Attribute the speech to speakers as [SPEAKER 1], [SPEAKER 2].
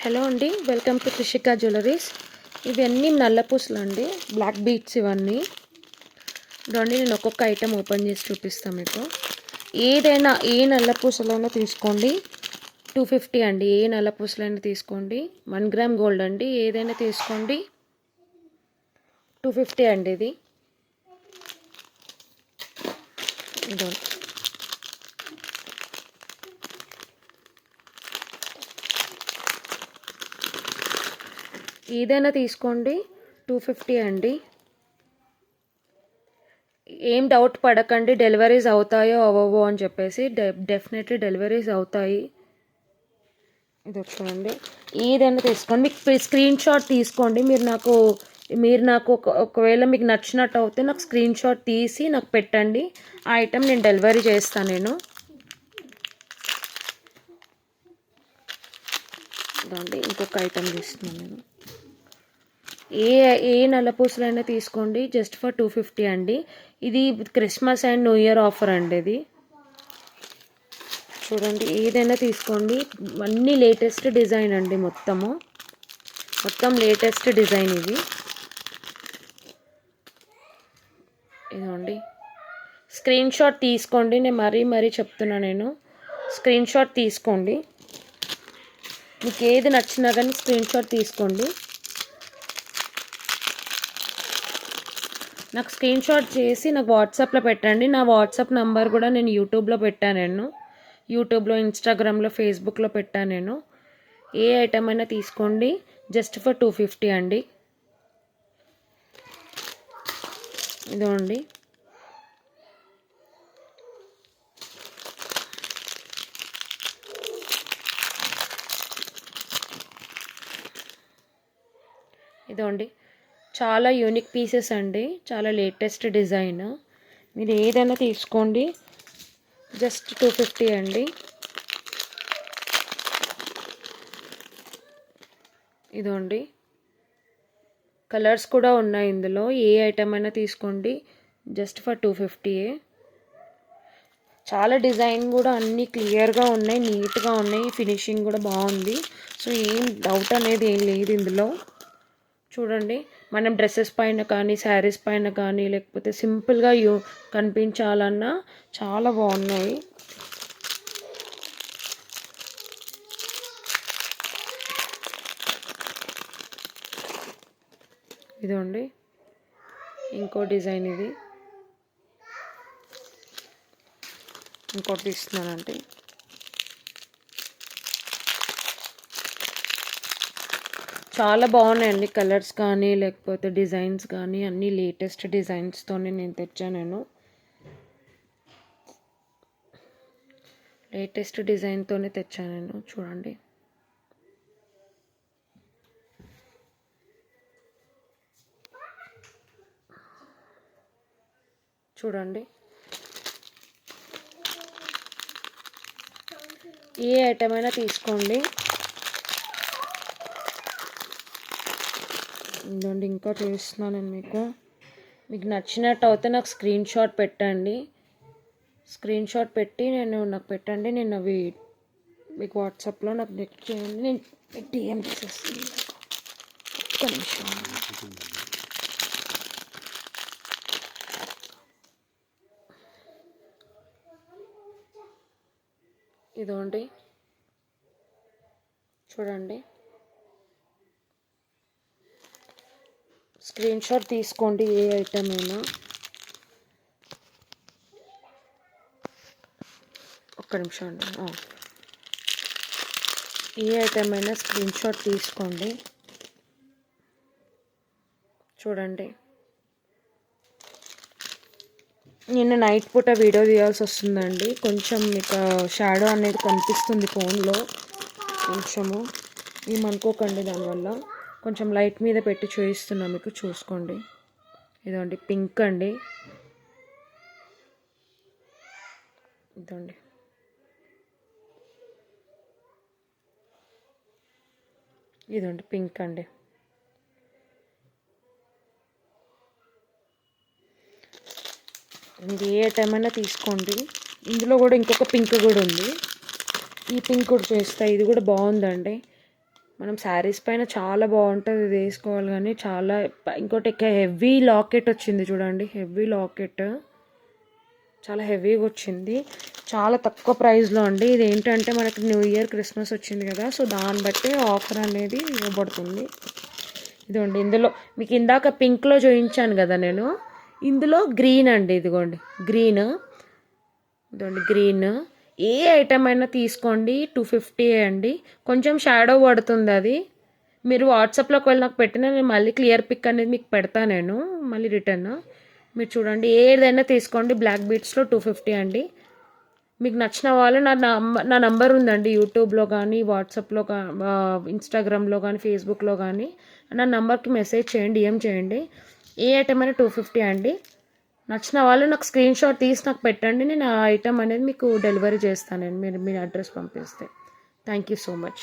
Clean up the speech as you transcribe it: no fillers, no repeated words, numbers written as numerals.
[SPEAKER 1] Hello అండి, welcome to Krishika jewelleries. ఇవన్నీ నల్ల పూసలు అండి, బ్లాక్ బీడ్స్ ఇవన్నీ. ఇదండి నేను ఒక్కొక్క ఐటెం ఓపెన్ చేసి చూపిస్తాను మీకు. ఏదైనా ఏ నల్ల పూసలైనా తీసుకోండి, 250 అండి. ఏ నల్ల పూసలైనా తీసుకోండి. 1 గ్రామ్ గోల్డ్ అండి, ఏదైనా తీసుకోండి 250 అండి. ఇదో ఏదైనా తీసుకోండి 250 అండి. ఏం డౌట్ పడకండి, డెలివరీస్ అవుతాయో అవ్వవో అని చెప్పేసి. డెఫినెట్లీ డెలివరీస్ అవుతాయి. ఇది చూడండి, ఏదైనా తీసుకోండి. మీకు స్క్రీన్ షాట్ తీసుకోండి. మీరు నాకు ఒకవేళ మీకు నచ్చినట్టు అవుతే నాకు స్క్రీన్ షాట్ తీసి నాకు పెట్టండి. ఆ ఐటెం నేను డెలివరీ చేస్తాను. ఇదండి ఇంకొక ఐటెం తీస్తున్నాను నేను. ఏ నల్లపూసలైనా తీసుకోండి, జస్ట్ ఫర్ 250 అండి. ఇది Christmas and new year offer అండి. ఇది చూడండి, ఏదైనా తీసుకోండి. అన్నీ లేటెస్ట్ డిజైన్ అండి. మొత్తం లేటెస్ట్ డిజైన్ ఇది. ఇదండి స్క్రీన్ షాట్ తీసుకోండి. నేను మరీ చెప్తున్నా, నేను స్క్రీన్ షాట్ తీసుకోండి. మీకు ఏది నచ్చినా కానీ స్క్రీన్ షాట్ తీసుకోండి. నాకు స్క్రీన్ షాట్ చేసి నాకు వాట్సాప్లో పెట్టండి. నా వాట్సాప్ నంబర్ కూడా నేను యూట్యూబ్లో పెట్టాను. యూట్యూబ్లో, ఇన్స్టాగ్రామ్లో, ఫేస్బుక్లో పెట్టాను. ఏ ఐటమ్ అయినా తీసుకోండి, జస్ట్ ఫర్ 250 అండి. ఇదండి ఇదండి చాలా యూనిక్ పీసెస్ అండి, చాలా లేటెస్ట్ డిజైన్. మీరు ఏదైనా తీసుకోండి, జస్ట్ 250 అండి. ఇదండి కలర్స్ కూడా ఉన్నాయి ఇందులో. ఏ ఐటమ్ అయినా తీసుకోండి, జస్ట్ ఫర్ 250. చాలా డిజైన్ కూడా అన్నీ క్లియర్గా ఉన్నాయి, నీట్గా ఉన్నాయి. ఫినిషింగ్ కూడా బాగుంది. సో ఏం డౌట్ అనేది ఏం లేదు ఇందులో. చూడండి, మనం డ్రెస్సెస్ పైన కానీ, శారీస్ పైన కానీ, లేకపోతే సింపుల్గా కనిపించాలన్నా చాలా బాగున్నాయి. ఇదండి ఇంకో డిజైన్. ఇది ఇంకోటి తీస్తున్నానండి. చాలా బాగున్నాయండి కలర్స్ కానీ, లేకపోతే డిజైన్స్ కానీ, అన్నీ లేటెస్ట్ డిజైన్స్తోనే నేను తెచ్చాను. లేటెస్ట్ డిజైన్తోనే తెచ్చాను. చూడండి, ఏ ఐటమ్ అయినా తీసుకోండి. ఇదండి ఇంకా చూపిస్తున్నాను నేను మీకు నచ్చినట్టు అయితే నాకు స్క్రీన్ షాట్ పెట్టండి. స్క్రీన్ షాట్ పెట్టి నాకు పెట్టండి. నేను అవి మీకు వాట్సాప్లో నాకు నెట్ చేయండి. నేను డిఎం చేసేస్తాను. ఒక్క నిమిషం. ఇదండి చూడండి, స్క్రీన్ షాట్ తీసుకోండి. ఏ ఐటమ్ అయినా. ఒక్క నిమిషం అండి. ఏ ఐటమ్ అయినా స్క్రీన్ షాట్ తీసుకోండి. చూడండి, నేను నైట్ పూట వీడియో తీయాల్సి వస్తుందండి. కొంచెం మీకు షాడో అనేది కనిపిస్తుంది ఫోన్లో. కొంచెము ఏమనుకోకండి, దానివల్ల కొంచెం లైట్ మీద పెట్టి చూపిస్తున్నా మీకు, చూసుకోండి. ఇదండి పింక్ అండి. ఇదండి పింక్ అండి. మీరు ఏ ఐటమ్ అయినా తీసుకోండి. ఇందులో కూడా ఇంకొక పింక్ కూడా ఉంది. ఈ పింక్ కూడా చేస్తా. ఇది కూడా బాగుందండి. మనం శారీస్ పైన చాలా బాగుంటుంది ఇది వేసుకోవాలి, కానీ చాలా ఇంకోటి హెవీ లాకెట్ వచ్చింది చూడండి, హెవీ లాకెట్ చాలా హెవీగా వచ్చింది, చాలా తక్కువ ప్రైస్లో అండి. ఇది ఏంటంటే మనకి న్యూ ఇయర్ క్రిస్మస్ వచ్చింది కదా, సో దాన్ని బట్టి ఆఫర్ అనేది ఇవ్వబడుతుంది. ఇదిగోండి ఇందులో మీకు ఇందాక పింక్లో చూపించాను కదా నేను, ఇందులో గ్రీన్ అండి, ఇదిగోండి గ్రీన్, ఇదిగోండి గ్రీన్. ఏ ఐటమ్ అయినా తీసుకోండి, 250 అండి. కొంచెం షాడో పడుతుంది, అది మీరు వాట్సాప్లోకి వెళ్ళి నాకు పెట్టినా నేను మళ్ళీ క్లియర్ పిక్ అనేది మీకు పెడతాను నేను మళ్ళీ రిటర్న్. మీరు చూడండి ఏదైనా తీసుకోండి, బ్లాక్ బీట్స్లో 250 అండి. మీకు నచ్చిన వాళ్ళు నా నంబర్ ఉందండి, యూట్యూబ్లో కానీ వాట్సాప్లో ఇన్స్టాగ్రామ్లో కానీ ఫేస్బుక్లో కానీ నా నంబర్కి మెసేజ్ చేయండి, DM చేయండి. ఏ ఐటమ్ అయినా 250 అండి. నచ్చిన వాళ్ళు నాకు స్క్రీన్ షాట్ తీసి నాకు పెట్టండి, నేను ఆ ఐటమ్ అనేది మీకు డెలివరీ చేస్తానండి, మీరు మీ అడ్రస్ పంపిస్తే. Thank you so much.